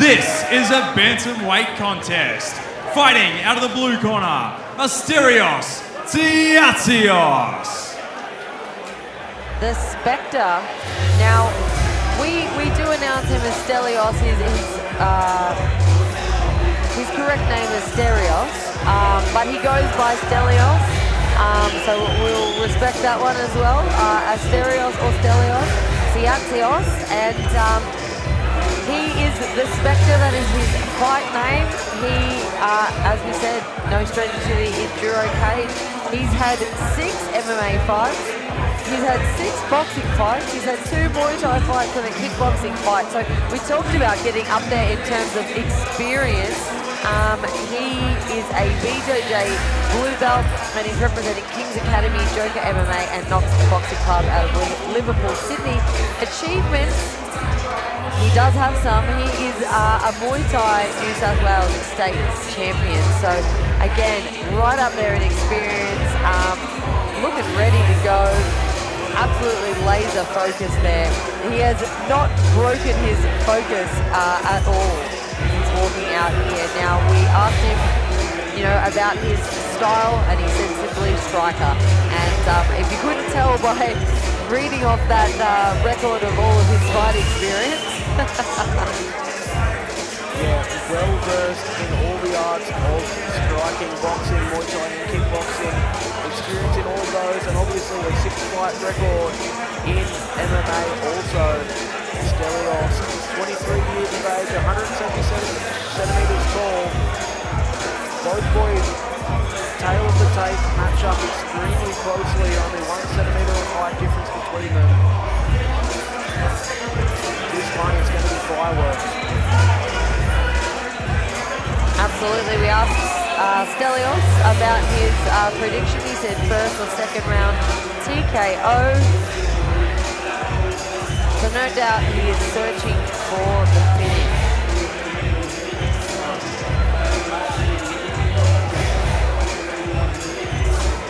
This is a bantamweight contest. Fighting out of the blue corner, Asterios Tsiatsios. The Spectre. Now, we do announce him as Stellios. His correct name is Asterios, but he goes by Stellios. So we'll respect that one as well. Asterios or Stellios Tsiatsios, and he is the Spectre. That is his fight name. He, as we said, no stranger to the Endouro cage. He's had 6 MMA fights. He's had 6 boxing fights. He's had 2 Muay Thai fights and a kickboxing fight. So we talked about getting up there in terms of experience. He is a BJJ blue belt, and he's representing King's Academy, Joker MMA, and Knox Boxing Club out of Liverpool, Sydney. Achievements, he does have some. He is a Muay Thai New South Wales state champion. So again, right up there in experience, looking ready to go. Absolutely laser focused there. He has not broken his focus at all. He's walking out here. Now, we asked him, about his style, and he said simply striker. And if you couldn't tell by reading off that record of all of his fight experience. Yeah, well versed in all the arts of striking, boxing, Muay Thai and kickboxing. Experience in all those, and obviously a 6-fight record in MMA also. Stellios, 23 years of age, 177 centimeters tall. Both boys, tail of the tape, match up extremely closely, only 1 centimeter of height difference between them. This one is going to be fireworks. Absolutely, we asked Stellios about his prediction. He said first or second round TKO. So no doubt he is searching for the finish.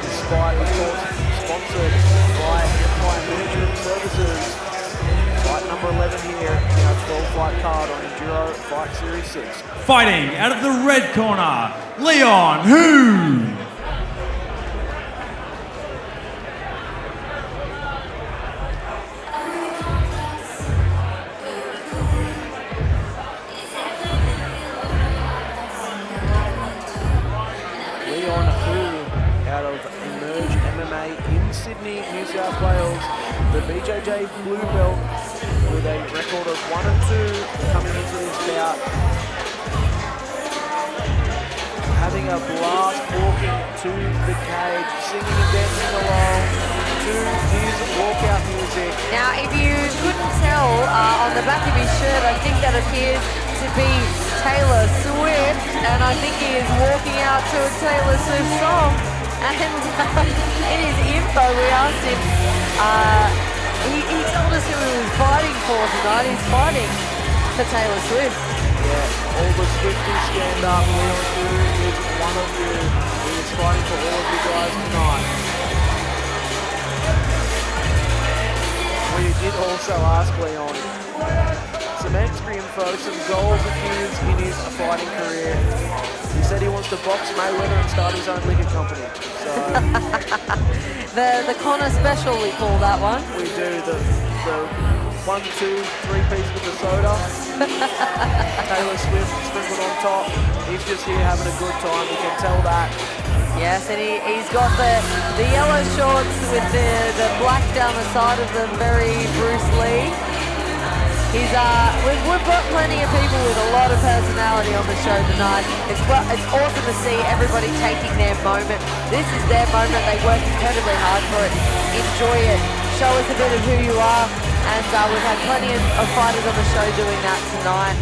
This fight, of course, sponsored by Empire Management Services. Fight number 11 here, our 12-fight card on Endouro Fight Series 6. Fighting out of the red corner, Leon Hu. Leon Hu out of Emerge MMA in Sydney, New South Wales. The BJJ blue belt with a record of 1 and 2 coming into this bout. Having a blast walking to the cage, singing and dancing along to his walkout music. Now, if you couldn't tell, on the back of his shirt, I think that appears to be Taylor Swift, and I think he is walking out to a Taylor Swift song. And in his info, we asked him, he told us who he was fighting for tonight. He's fighting for Taylor Swift. Yeah, all the Swifties stand up. Leon Hu is one of you. He is fighting for all of you guys tonight. We did also ask Leon some extra info, some goals of his in his fighting career. He said he wants to box Mayweather and start his own liquor company. So the Connor special, we call that one. we do the 1, 2, 3 piece with the soda. Taylor Swift sprinkled on top. He's just here having a good time. You can tell that. Yes, and he's got the yellow shorts with the black down the side of them, very Bruce Lee. We've got plenty of people with a lot of personality on the show tonight. It's awesome to see everybody taking their moment. This is their moment. They work incredibly hard for it. Enjoy it. Show us a bit of who you are. And we've had plenty of fighters on the show doing that tonight.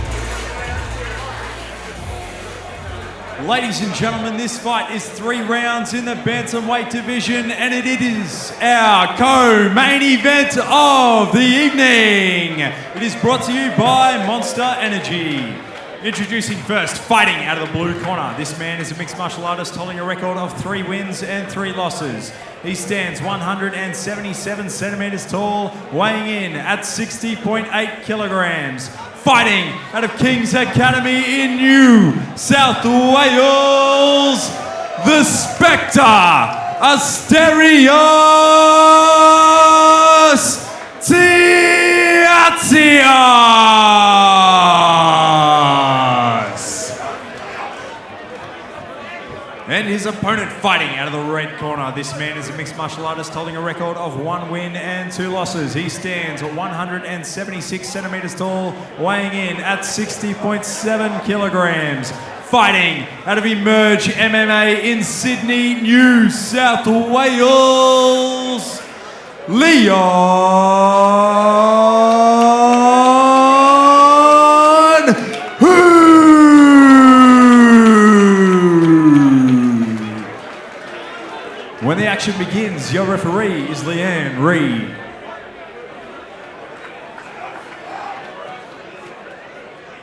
Ladies and gentlemen, this fight is 3 rounds in the bantamweight division, and it is our co-main event of the evening. It is brought to you by Monster Energy. Introducing first, fighting out of the blue corner. This man is a mixed martial artist holding a record of 3 wins and 3 losses. He stands 177 centimeters tall, weighing in at 60.8 kilograms. Fighting out of King's Academy in New South Wales, the Spectre, Asterios Tsiatsios. And his opponent fighting out of the red corner. This man is a mixed martial artist holding a record of 1 win and 2 losses. He stands 176 centimeters tall, weighing in at 60.7 kilograms. Fighting out of Emerge MMA in Sydney, New South Wales, Leon Hu. When the action begins, your referee is Leanne Reid.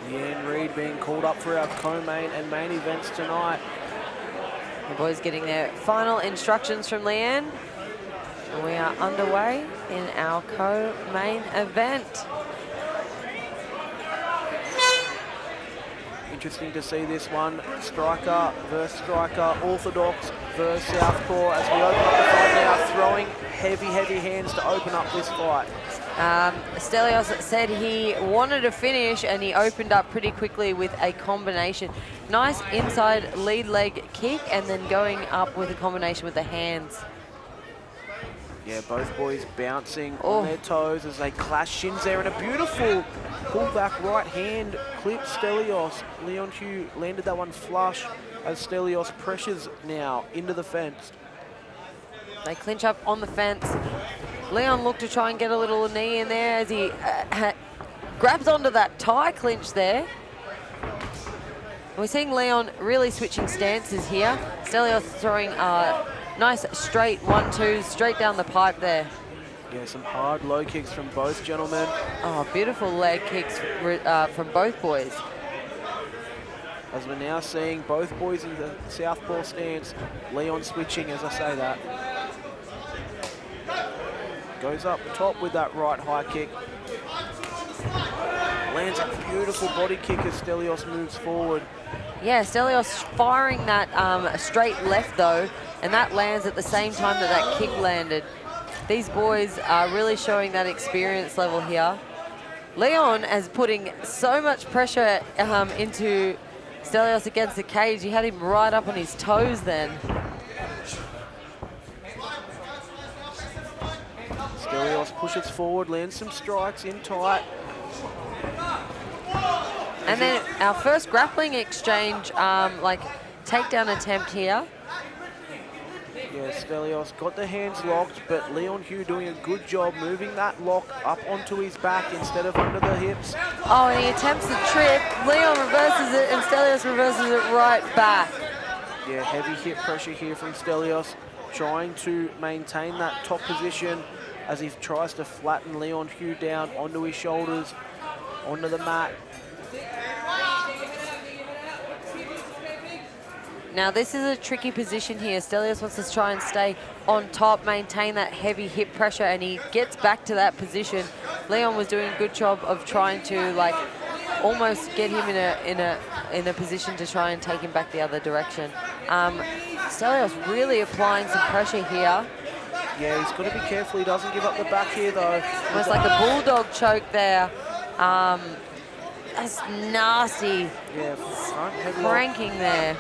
Leanne Reid being called up for our co-main and main events tonight. The boys getting their final instructions from Leanne. And we are underway in our co-main event. Interesting to see this one, striker versus striker, orthodox versus southpaw, as we open up the fight now, throwing heavy hands to open up this fight. Stellios said he wanted to finish and he opened up pretty quickly with a combination. Nice inside lead leg kick and then going up with a combination with the hands. Yeah, both boys bouncing on their toes as they clash shins there, and a beautiful pullback right hand clip Stellios. Leon Hu landed that one flush as Stellios pressures now into the fence. They clinch up on the fence. Leon looked to try and get a little knee in there as he grabs onto that tie clinch there. We're seeing Leon really switching stances here. Stellios throwing nice straight 1-2 straight down the pipe there. Yeah, some hard low kicks from both gentlemen. Oh, beautiful leg kicks from both boys. As we're now seeing both boys in the southpaw stance. Leon switching as I say that. Goes up top with that right high kick. Lands a beautiful body kick as Stellios moves forward. Yeah, Stellios firing that straight left though, and that lands at the same time that that kick landed. These boys are really showing that experience level here. Leon is putting so much pressure into Stellios against the cage. He had him right up on his toes then. Stellios pushes forward, lands some strikes in tight. And then our first grappling exchange, like takedown attempt here. Yeah, Stellios got the hands locked, but Leon Hu doing a good job moving that lock up onto his back instead of under the hips. Oh, and he attempts the trip. Leon reverses it, and Stellios reverses it right back. Yeah, heavy hip pressure here from Stellios, trying to maintain that top position as he tries to flatten Leon Hu down onto his shoulders, onto the mat. Now this is a tricky position here. Stellios wants to try and stay on top, maintain that heavy hip pressure, and he gets back to that position. Leon was doing a good job of trying to like almost get him in a position to try and take him back the other direction. Stellios really applying some pressure here. Yeah, he's got to be careful he doesn't give up the back here though. Almost like a bulldog choke there. That's nasty. Yeah, front heavy Cranking there.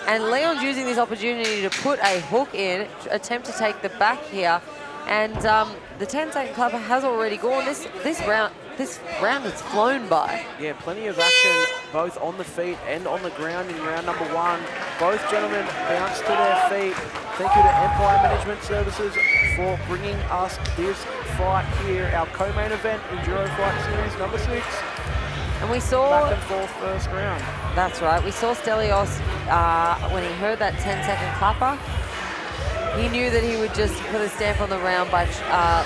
And Leon's using this opportunity to put a hook in, attempt to take the back here. And the 10-second clapper has already gone. This round has flown by. Yeah, plenty of action both on the feet and on the ground in round number 1. Both gentlemen bounce to their feet. Thank you to Empire Management Services for bringing us this fight here, our co-main event, Endouro Fight Series number 6. And we saw... Back and forth first round. That's right. We saw Stellios, when he heard that 10-second clapper, he knew that he would just put a stamp on the round by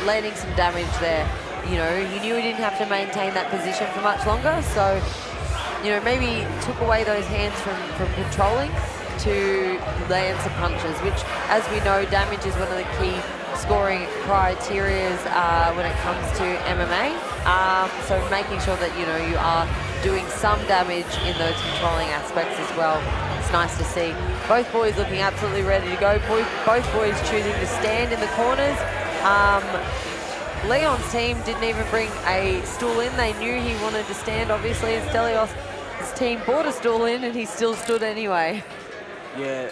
landing some damage there. You know, he knew he didn't have to maintain that position for much longer, so, you know, maybe took away those hands from controlling to land some punches, which, as we know, damage is one of the key scoring criteria when it comes to MMA. So making sure that, you know, you are doing some damage in those controlling aspects as well. It's nice to see. Both boys looking absolutely ready to go. Both boys choosing to stand in the corners. Leon's team didn't even bring a stool in. They knew he wanted to stand, obviously, and Stellios' team brought a stool in and he still stood anyway. Yeah,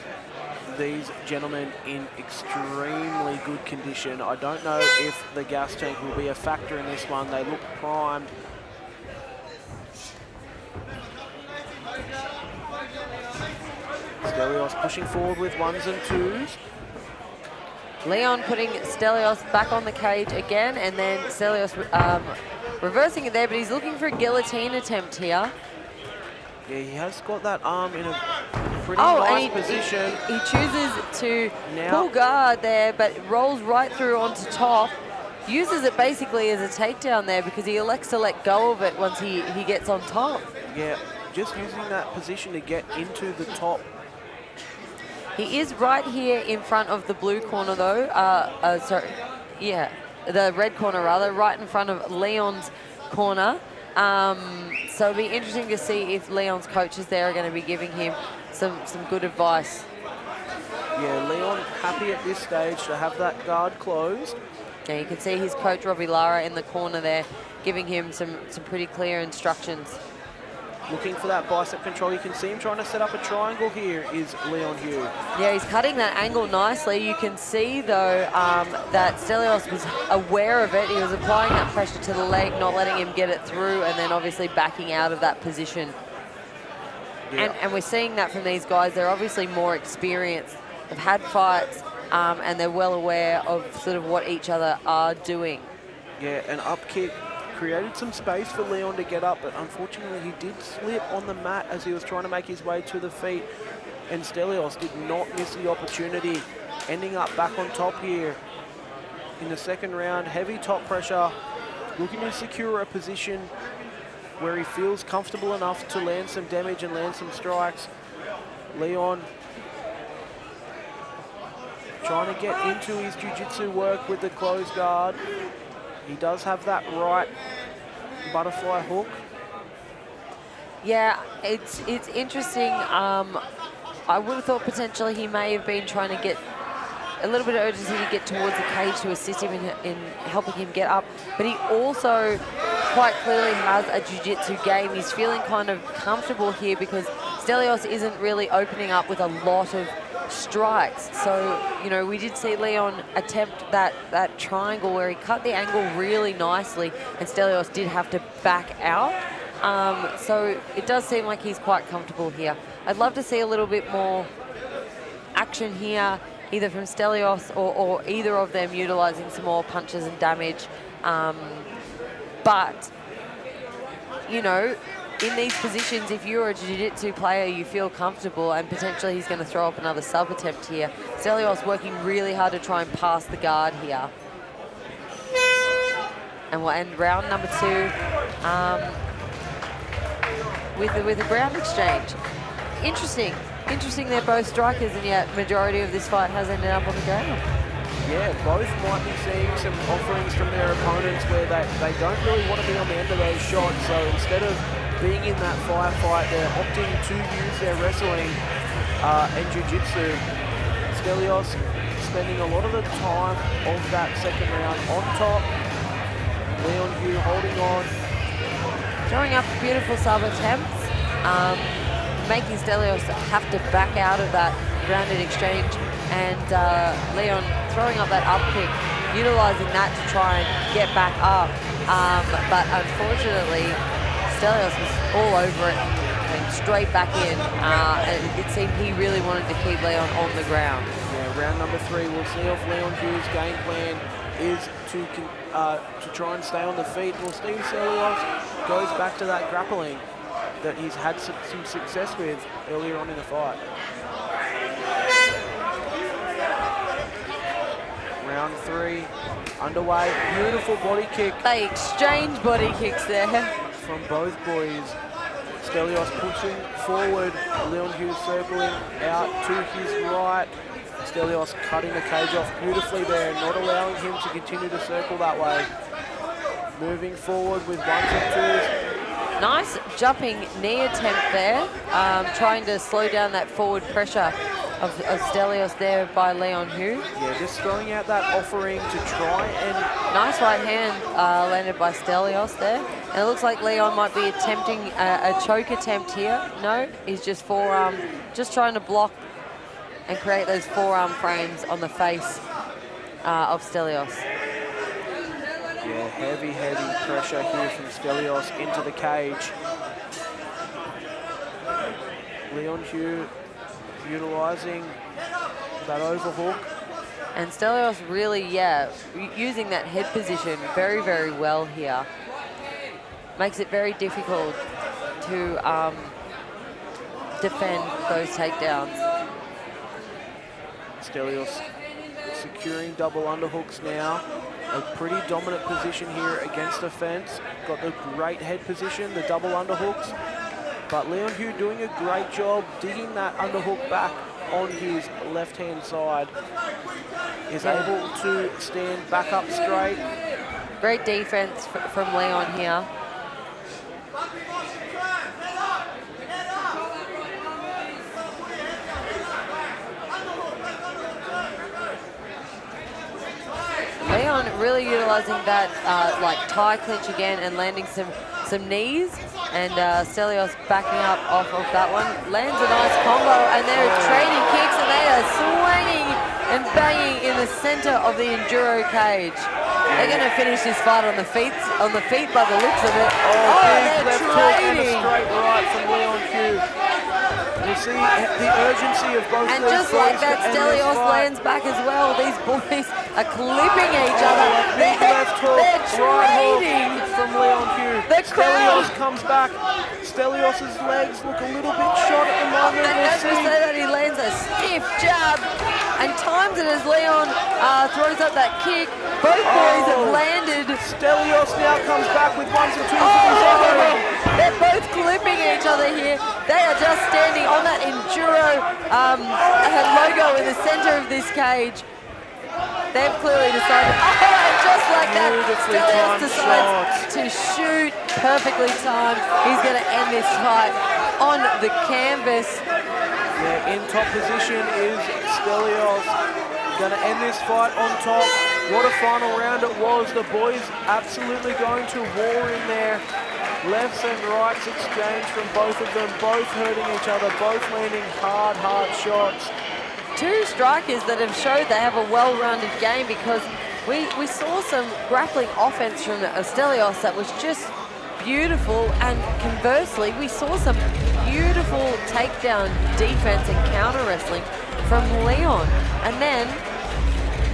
these gentlemen in extremely good condition. I don't know if the gas tank will be a factor in this one. They look primed. Stellios pushing forward with 1s and 2s. Leon putting Stellios back on the cage again, and then Stellios reversing it there, but he's looking for a guillotine attempt here. Yeah, he has got that arm in a pretty nice position. He chooses to now pull guard there, but rolls right through onto top. Uses it basically as a takedown there because he elects to let go of it once he gets on top. Yeah, just using that position to get into the top. He is right here in front of the blue corner though. The red corner rather, right in front of Leon's corner. So it'll be interesting to see if Leon's coaches there are going to be giving him some good advice. Yeah, Leon happy at this stage to have that guard closed. Yeah, you can see his coach Robbie Lara in the corner there, giving him some pretty clear instructions. Looking for that bicep control. You can see him trying to set up a triangle here is Leon Hugh. Yeah, he's cutting that angle nicely. You can see, though, that Stellios was aware of it. He was applying that pressure to the leg, not letting him get it through, and then obviously backing out of that position. Yeah. And we're seeing that from these guys. They're obviously more experienced. They've had fights, and they're well aware of sort of what each other are doing. Yeah, an up kick created some space for Leon to get up, but unfortunately he did slip on the mat as he was trying to make his way to the feet, and Stellios did not miss the opportunity, ending up back on top here in the second round. Heavy top pressure, looking to secure a position where he feels comfortable enough to land some damage and land some strikes. Leon trying to get into his jiu-jitsu work with the closed guard. He does have that right butterfly hook. Yeah, it's interesting. I would have thought potentially he may have been trying to get a little bit of urgency to get towards the cage to assist him in helping him get up. But he also quite clearly has a jiu-jitsu game. He's feeling kind of comfortable here because Stellios isn't really opening up with a lot of strikes. So, you know, we did see Leon attempt that triangle where he cut the angle really nicely, and Stellios did have to back out. So it does seem like he's quite comfortable here. I'd love to see a little bit more action here, either from Stellios or either of them utilizing some more punches and damage. But, you know, in these positions, if you're a jiu-jitsu player, you feel comfortable, and potentially he's going to throw up another sub attempt here. Stellios working really hard to try and pass the guard here. And we'll end round number 2 with a ground exchange. Interesting, they're both strikers, and yet majority of this fight has ended up on the ground. Yeah, both might be seeing some offerings from their opponents where they don't really want to be on the end of those shots, so instead of being in that firefight, they're opting to use their wrestling and jiu-jitsu. Stellios spending a lot of the time of that second round on top. Leon Hugh holding on. Throwing up beautiful sub attempts, making Stellios have to back out of that grounded exchange, and Leon throwing up that up kick, utilizing that to try and get back up. But unfortunately, Stellios was all over it, came straight back in, and it seemed he really wanted to keep Leon on the ground. Yeah, round number 3, we'll see if Leon Hugh's game plan is to try and stay on the feet. Well, Steve Stellios goes back to that grappling that he's had some success with earlier on in the fight. Round 3 underway. Beautiful body kick. They exchange body kicks there. From both boys. Stellios pushing forward. Leon Hughes circling out to his right. Stellios cutting the cage off beautifully there, not allowing him to continue to circle that way. Moving forward with 1s and 2s. Nice jumping knee attempt there, trying to slow down that forward pressure of Stellios there by Leon Hu. Yeah, just throwing out that offering to try and... Nice right hand landed by Stellios there. And it looks like Leon might be attempting a choke attempt here. No, he's just forearm, just trying to block and create those forearm frames on the face of Stellios. Yeah, heavy pressure here from Stellios into the cage. Leon Hu utilising that overhook. And Stellios really, using that head position very, very well here. Makes it very difficult to defend those takedowns. Stellios securing double underhooks now. A pretty dominant position here against the fence. Got the great head position, the double underhooks. But Leon Hu doing a great job digging that underhook back on his left-hand side. Is able to stand back up straight. Great defense from Leon here. Leon really utilizing that like tie clinch again and landing some knees, and Stellios backing up off of that one. Lands a nice combo, and they're trading kicks, and they are swinging and banging in the center of the Endouro cage. They're going to finish this fight on the feet by the looks of it. Big they're left hook and a trading. straight right from Leon Hu. You see the urgency of both And these just like boys that, to end this Stellios fight. lands back as well. These boys are clipping each other. Big left hook, They're right trading. hook from Leon Hu. The Stellios crowd. comes back. Stellios' legs look a little bit shot at the moment. And We'll as we see. say that, he lands a stiff jab and times it as Leon throws up that kick. Both boys have landed. Stellios now comes back with 1s and 2s of his own. They're both clipping each other here. They are just standing on that Endouro logo in the center of this cage. They've clearly decided, and just like that, Beautifully Stellios timed decides shots. to shoot perfectly timed. He's going to end this fight on the canvas. Yeah, in top position is Stellios. Going to end this fight on top. What a final round it was. The boys absolutely going to war in there. Lefts and rights exchanged from both of them, both hurting each other, both landing hard shots. Two strikers that have showed they have a well-rounded game, because we saw some grappling offense from Stellios that was just beautiful, and conversely we saw some beautiful takedown defense and counter wrestling from Leon. And then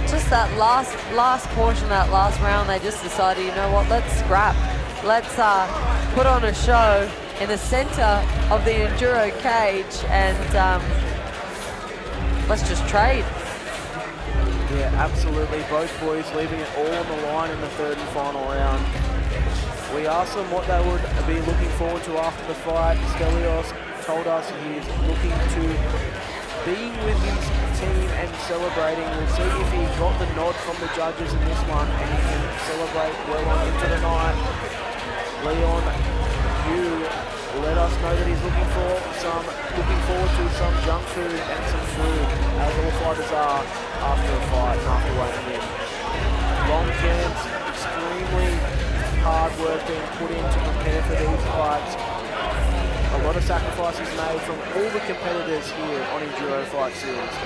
just that last portion of that last round, they just decided, you know what, let's scrap. Let's put on a show in the center of the Endouro cage, and let's just trade. Yeah, absolutely. Both boys leaving it all on the line in the third and final round. We asked them what they would be looking forward to after the fight. Stellios told us he's looking to being with his team and celebrating. We'll see if he got the nod from the judges in this one and he can celebrate well on into the night. Leon Hu let us know that he's looking forward to some junk food and some food, as all fighters are after a fight and after weighing in. Long camps, extremely hard work being put in to prepare for these fights. A lot of sacrifices made from all the competitors here on Endouro Fight Series.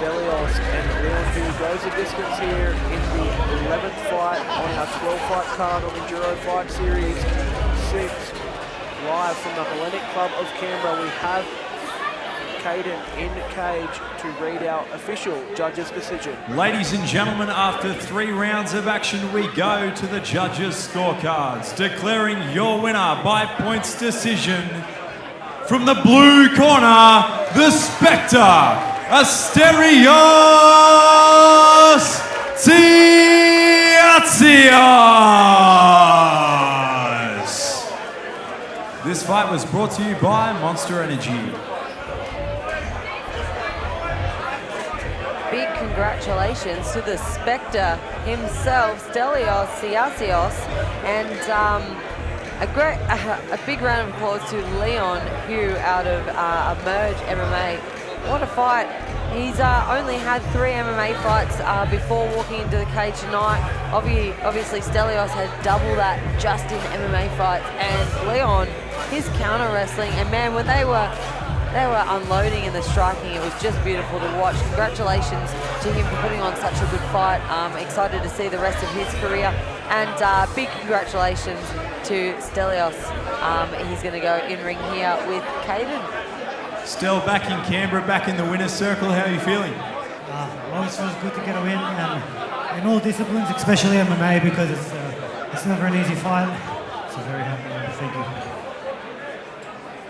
Stellios and Leon Hu goes the distance here in the 11th fight on our 12-fight card on Endouro Fight Series 6. Live from the Hellenic Club of Canberra, we have Caden in cage to read our official judges' decision. Ladies and gentlemen, after 3 rounds of action, we go to the judges' scorecards. Declaring your winner by points decision, from the blue corner, the Spectre, Asterios Tsiatsios. fight was brought to you by Monster Energy. Big congratulations to the Spectre himself, Stellios Tsiatsios, and a big round of applause to Leon Hu out of Emerge MMA. What a fight. He's only had 3 MMA fights before walking into the cage tonight. Obviously, Stellios had double that just in MMA fights, and Leon, his counter wrestling, and man, when they were unloading and the striking, it was just beautiful to watch. Congratulations to him for putting on such a good fight. Excited to see the rest of his career, and big congratulations to Stellios. He's going to go in ring here with Caden. Still back in Canberra, back in the winner's circle. How are you feeling? Always feels good to get a win, and in all disciplines, especially MMA, because it's never an easy fight. So very happy. Thank you.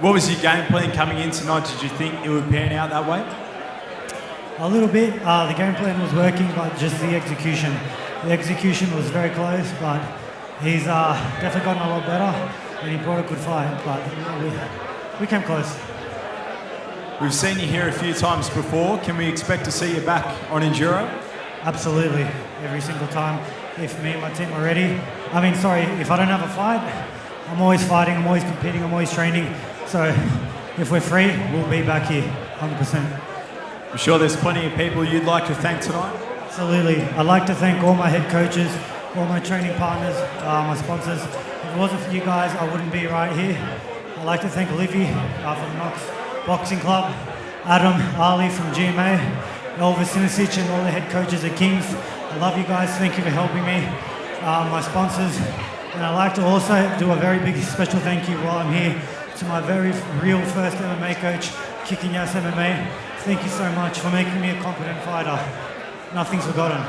What was your game plan coming in tonight? Did you think it would pan out that way? A little bit. The game plan was working, but just the execution. The execution was very close, but he's definitely gotten a lot better, and he brought a good fight, but we came close. We've seen you here a few times before. Can we expect to see you back on Endouro? Absolutely. Every single time. If me and my team are ready. If I don't have a fight, I'm always fighting, I'm always competing, I'm always training. So if we're free, we'll be back here, 100%. I'm sure there's plenty of people you'd like to thank tonight. Absolutely. I'd like to thank all my head coaches, all my training partners, my sponsors. If it wasn't for you guys, I wouldn't be right here. I'd like to thank Livy from Knox Boxing Club, Adam, Ali from GMA, Elvis Sinisic, and all the head coaches at Kings. I love you guys. Thank you for helping me. My sponsors. And I'd like to also do a very big special thank you while I'm here to my very real first MMA coach, Kicking Ass MMA. Thank you so much for making me a competent fighter. Nothing's forgotten.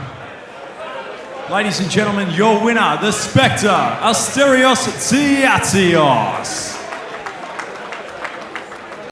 Ladies and gentlemen, your winner, the Spectre, Asterios Tsiatsios.